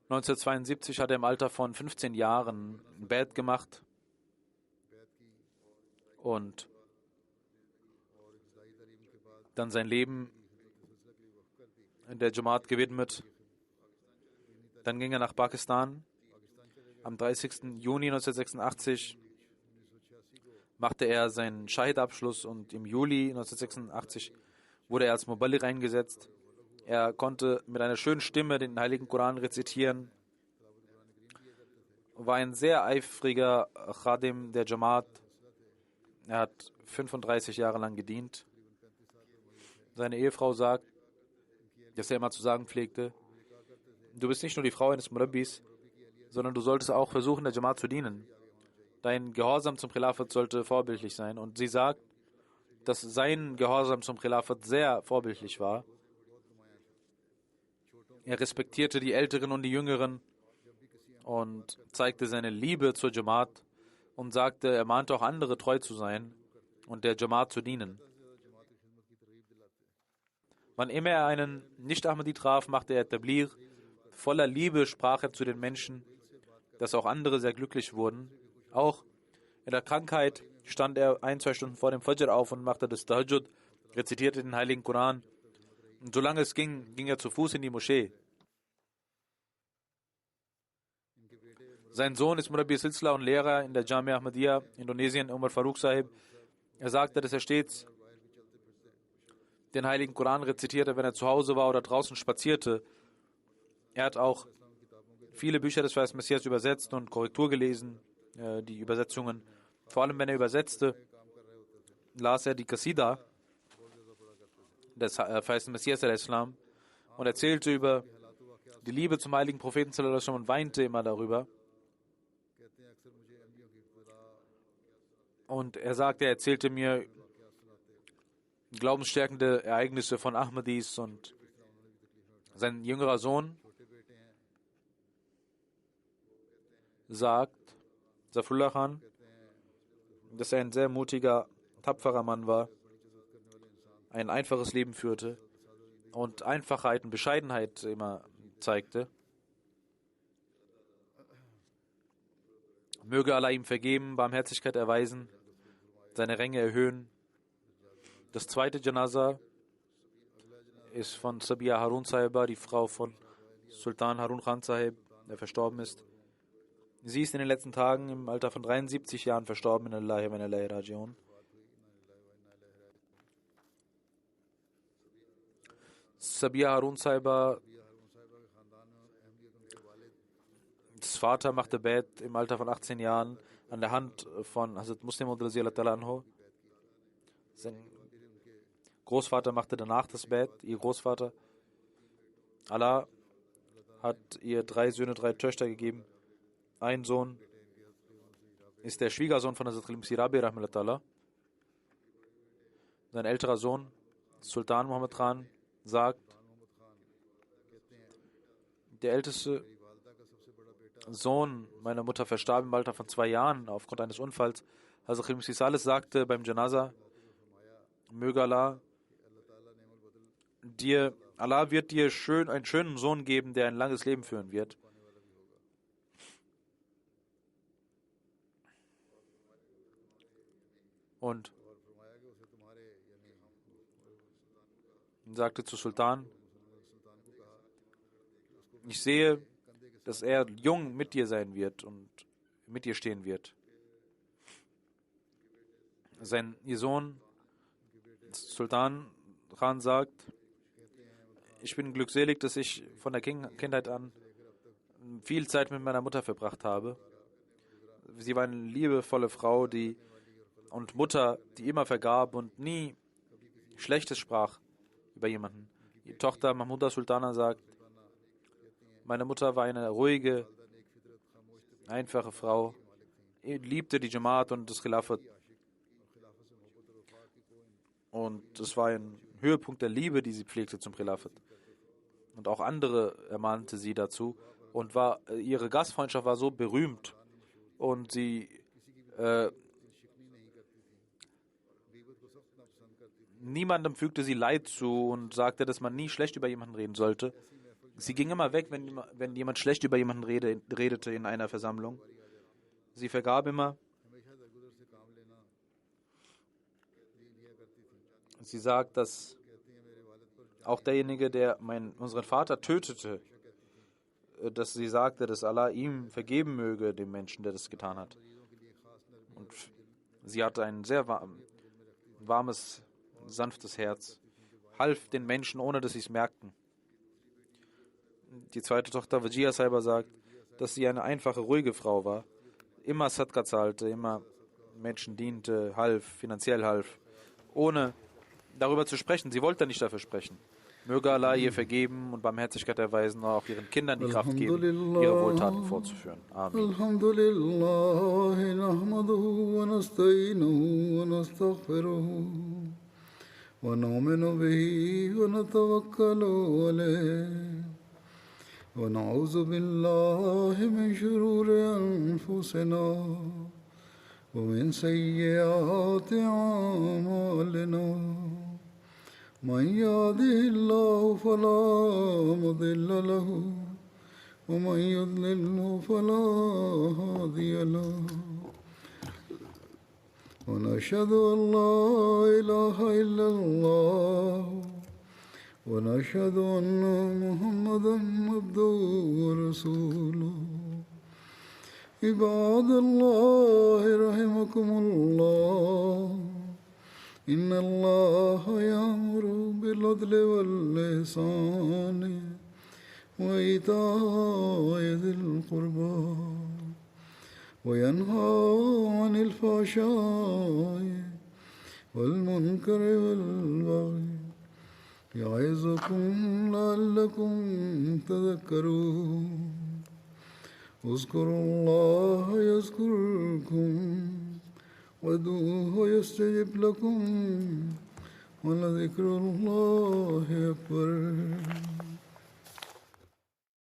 1972 hat er im Alter von 15 Jahren Bai'at gemacht und dann sein Leben in der Jamaat gewidmet. Dann ging er nach Pakistan. Am 30. Juni 1986 machte er seinen Shahid-Abschluss und im Juli 1986 wurde er als Muballigh eingesetzt. Er konnte mit einer schönen Stimme den Heiligen Koran rezitieren, war ein sehr eifriger Khadim der Jamaat. Er hat 35 Jahre lang gedient. Seine Ehefrau sagt, dass er immer zu sagen pflegte, du bist nicht nur die Frau eines Murabbis, sondern du solltest auch versuchen, der Jamaat zu dienen. Dein Gehorsam zum Khilafat sollte vorbildlich sein. Und sie sagt, dass sein Gehorsam zum Khilafat sehr vorbildlich war. Er respektierte die Älteren und die Jüngeren und zeigte seine Liebe zur Jamaat und sagte, er mahnte auch andere, treu zu sein und der Jamaat zu dienen. Wann immer er einen Nicht-Ahmadi traf, machte er Tabligh. Voller Liebe sprach er zu den Menschen, dass auch andere sehr glücklich wurden. Auch in der Krankheit stand er 1-2 Stunden vor dem Fajr auf und machte das Tahajjud, rezitierte den Heiligen Koran. Und solange es ging, ging er zu Fuß in die Moschee. Sein Sohn ist Murabbi Silsila und Lehrer in der Jamia Ahmadiyya, Indonesien, Umar Farooq Sahib. Er sagte, dass er stets den Heiligen Koran rezitierte, wenn er zu Hause war oder draußen spazierte. Er hat auch viele Bücher des Verheißten Messias übersetzt und Korrektur gelesen, die Übersetzungen. Vor allem, wenn er übersetzte, las er die Qasida des Verheißten Messias al-Islam und erzählte über die Liebe zum heiligen Propheten sallallahu alaihi wasallam und weinte immer darüber. Und er sagte, er erzählte mir glaubensstärkende Ereignisse von Ahmadis und sein jüngerer Sohn sagt, Zafrullah Khan, dass er ein sehr mutiger, tapferer Mann war, ein einfaches Leben führte und Einfachheit und Bescheidenheit immer zeigte. Möge Allah ihm vergeben, Barmherzigkeit erweisen, seine Ränge erhöhen. Das zweite Janaza ist von Sabia Harun Sahiba, die Frau von Sultan Harun Khan Sahib, der verstorben ist. Sie ist in den letzten Tagen im Alter von 73 Jahren verstorben in Allahi wa inna ilaihi raji'un. Sabia Harun Sahiba, das Vater machte Bai'at im Alter von 18 Jahren an der Hand von Hazrat Muslim radhiyallahu ta'ala anhu. Sein Großvater machte danach das Bai'at, ihr Großvater. Allah hat ihr 3 Söhne, 3 Töchter gegeben. Ein Sohn ist der Schwiegersohn von Hazrat Khalim Sirabi rahmatullah. Sein älterer Sohn, Sultan Muhammad Khan, sagt, der älteste Sohn meiner Mutter verstarb im Alter von 2 Jahren aufgrund eines Unfalls. Hazrat Khalim Sisales sagte beim Janaza, möge Allah wird dir einen schönen Sohn geben, der ein langes Leben führen wird. Und sagte zu Sultan, ich sehe, dass er jung mit dir sein wird und mit dir stehen wird. Ihr Sohn, Sultan Khan, sagt, ich bin glückselig, dass ich von der Kindheit an viel Zeit mit meiner Mutter verbracht habe. Sie war eine liebevolle Frau und Mutter, die immer vergab und nie Schlechtes sprach über jemanden. Die Tochter Mahmuda Sultana sagt, Meine Mutter war eine ruhige, einfache Frau, liebte die Jamaat und das Khilafat. Und es war ein Höhepunkt der Liebe, die sie pflegte zum Khilafat. Und auch andere ermahnte sie dazu. Und ihre Gastfreundschaft war so berühmt. Und niemandem fügte sie Leid zu und sagte, dass man nie schlecht über jemanden reden sollte. Sie ging immer weg, wenn jemand schlecht über jemanden redete in einer Versammlung. Sie vergab immer. Sie sagt, dass auch derjenige, der unseren Vater tötete, dass sie sagte, dass Allah ihm vergeben möge, dem Menschen, der das getan hat. Und sie hatte ein sehr warmes, sanftes Herz, half den Menschen, ohne dass sie es merkten. Die zweite Tochter, Wajia Saiba, sagt, dass sie eine einfache, ruhige Frau war, immer Sadqa zahlte, immer Menschen diente, finanziell half, ohne darüber zu sprechen. Sie wollte nicht dafür sprechen. Möge Allah ihr vergeben und Barmherzigkeit erweisen und auch ihren Kindern die Kraft geben, ihre Wohltaten fortzuführen. Amen. Alhamdulillah, nahmaduhu wa nasta'inuhu wa nastaghfiruhu wa nu'minu bihi wa natawakkalu alayhi wa na'udhu billahi min shururi anfusina wa min sayyiati a'malina. من يهده الله فلا مضل له ومن يضلله فلا هادي له ونشهد أن لا إله إلا الله ونشهد أن محمدا عبده ورسوله عباد الله رحمكم الله إن الله يأمر بالعدل والإحسان وإيتاء ذي القربى وينهى عن الفحشاء والمنكر والبغي يعظكم لعلكم تذكرون اذكروا الله يذكركم وادعوه يستجب لكم ولذكر الله أكبر.